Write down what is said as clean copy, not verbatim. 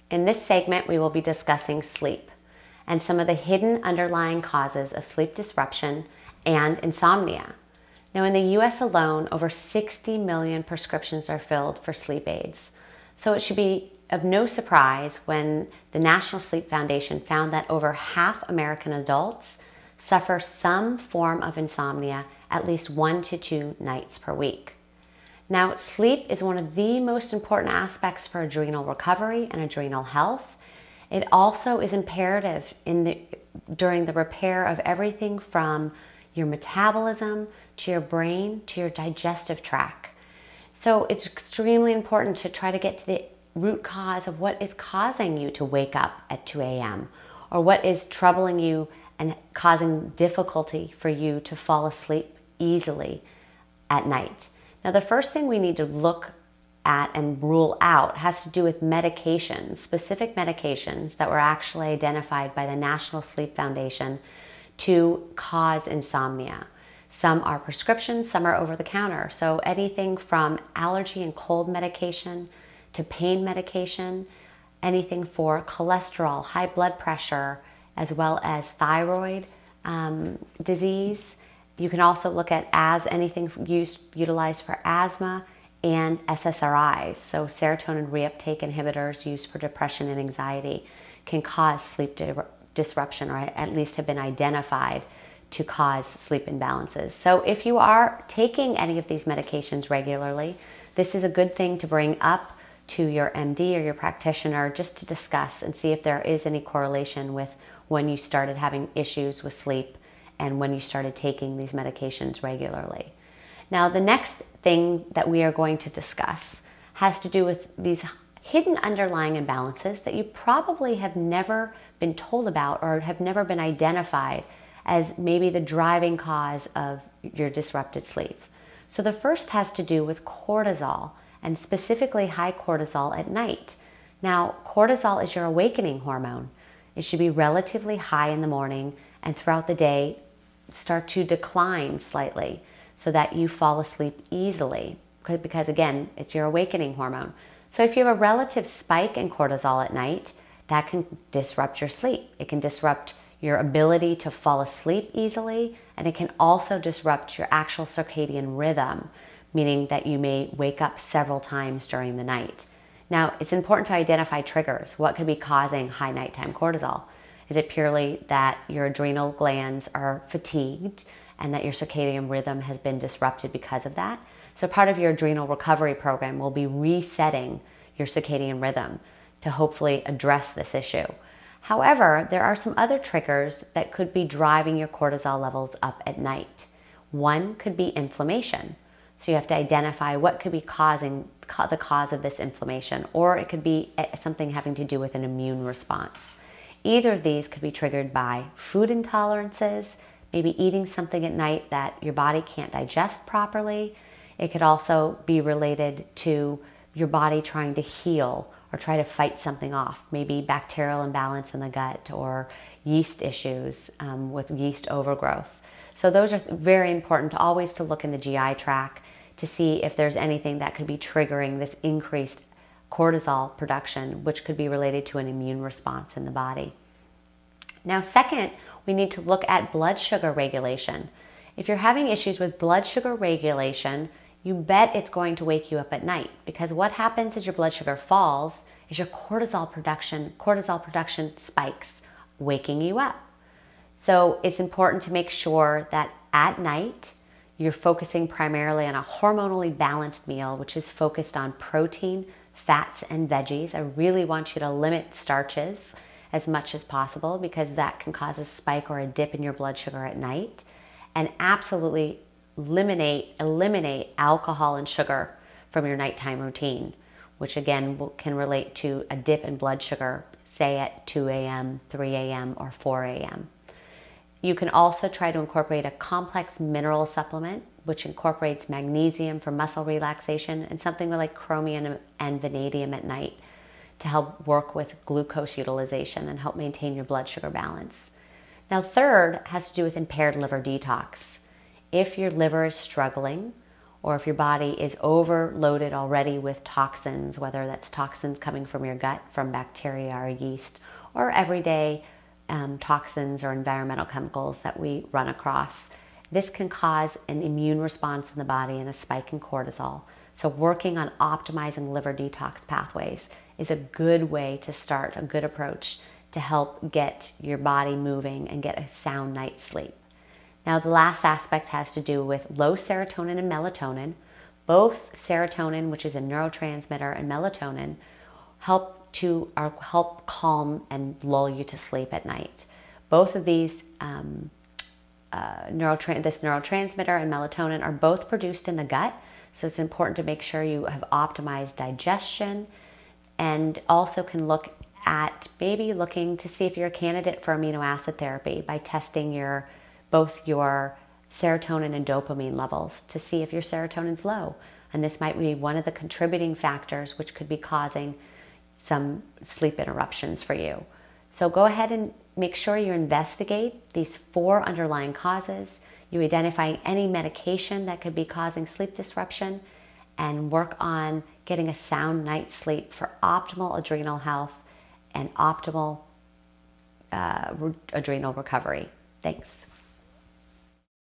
In this segment, we will be discussing sleep and some of the hidden underlying causes of sleep disruption and insomnia. Now, in the US alone, over 60 million prescriptions are filled for sleep aids. So it should be of no surprise when the National Sleep Foundation found that over half American adults suffer some form of insomnia at least 1 to 2 nights per week. Now, sleep is one of the most important aspects for adrenal recovery and adrenal health. It also is imperative during the repair of everything from your metabolism to your brain to your digestive tract. So it's extremely important to try to get to the root cause of what is causing you to wake up at 2 a.m. or what is troubling you and causing difficulty for you to fall asleep easily at night. Now, the first thing we need to look at and rule out has to do with medications, specific medications that were actually identified by the National Sleep Foundation to cause insomnia. Some are prescriptions, some are over-the-counter. So anything from allergy and cold medication to pain medication, anything for cholesterol, high blood pressure, as well as thyroid disease. You can also look at anything utilized for asthma and SSRIs. So serotonin reuptake inhibitors used for depression and anxiety can cause sleep disruption, or at least have been identified to cause sleep imbalances. So if you are taking any of these medications regularly, this is a good thing to bring up to your MD or your practitioner just to discuss and see if there is any correlation with when you started having issues with sleep and when you started taking these medications regularly. Now, the next thing that we are going to discuss has to do with these hidden underlying imbalances that you probably have never been told about or have never been identified as maybe the driving cause of your disrupted sleep. So the first has to do with cortisol, and specifically high cortisol at night. Now, cortisol is your awakening hormone. It should be relatively high in the morning and throughout the day start to decline slightly so that you fall asleep easily, because again, it's your awakening hormone. So if you have a relative spike in cortisol at night, that can disrupt your sleep. It can disrupt your ability to fall asleep easily, and it can also disrupt your actual circadian rhythm, meaning that you may wake up several times during the night. Now, it's important to identify triggers. What could be causing high nighttime cortisol? Is it purely that your adrenal glands are fatigued and that your circadian rhythm has been disrupted because of that? So part of your adrenal recovery program will be resetting your circadian rhythm to hopefully address this issue. However, there are some other triggers that could be driving your cortisol levels up at night. One could be inflammation. So you have to identify what could be causing the cause of this inflammation, or it could be something having to do with an immune response. Either of these could be triggered by food intolerances, maybe eating something at night that your body can't digest properly. It could also be related to your body trying to heal or try to fight something off, maybe bacterial imbalance in the gut or yeast issues with yeast overgrowth. So those are very important, always to look in the GI tract to see if there's anything that could be triggering this increased cortisol production, which could be related to an immune response in the body. Now, second, we need to look at blood sugar regulation. If you're having issues with blood sugar regulation, you bet it's going to wake you up at night, because what happens as your blood sugar falls is your cortisol production spikes, waking you up. So it's important to make sure that at night you're focusing primarily on a hormonally balanced meal, which is focused on protein, fats, and veggies. I really want you to limit starches as much as possible, because that can cause a spike or a dip in your blood sugar at night. And absolutely eliminate alcohol and sugar from your nighttime routine, which again can relate to a dip in blood sugar, say at 2 a.m., 3 a.m., or 4 a.m. You can also try to incorporate a complex mineral supplement, which incorporates magnesium for muscle relaxation and something like chromium and vanadium at night to help work with glucose utilization and help maintain your blood sugar balance. Now, third has to do with impaired liver detox. If your liver is struggling, or if your body is overloaded already with toxins, whether that's toxins coming from your gut, from bacteria or yeast, or everyday toxins or environmental chemicals that we run across. This can cause an immune response in the body and a spike in cortisol. So working on optimizing liver detox pathways is a good way to start, a good approach to help get your body moving and get a sound night's sleep. Now, the last aspect has to do with low serotonin and melatonin. Both serotonin, which is a neurotransmitter, and melatonin help calm and lull you to sleep at night. Both of these this neurotransmitter and melatonin are both produced in the gut, so it's important to make sure you have optimized digestion, and also can look at maybe looking to see if you're a candidate for amino acid therapy by testing both your serotonin and dopamine levels to see if your serotonin's low. And this might be one of the contributing factors which could be causing some sleep interruptions for you. So go ahead and make sure you investigate these 4 underlying causes. You identify any medication that could be causing sleep disruption, and work on getting a sound night's sleep for optimal adrenal health and optimal adrenal recovery. Thanks.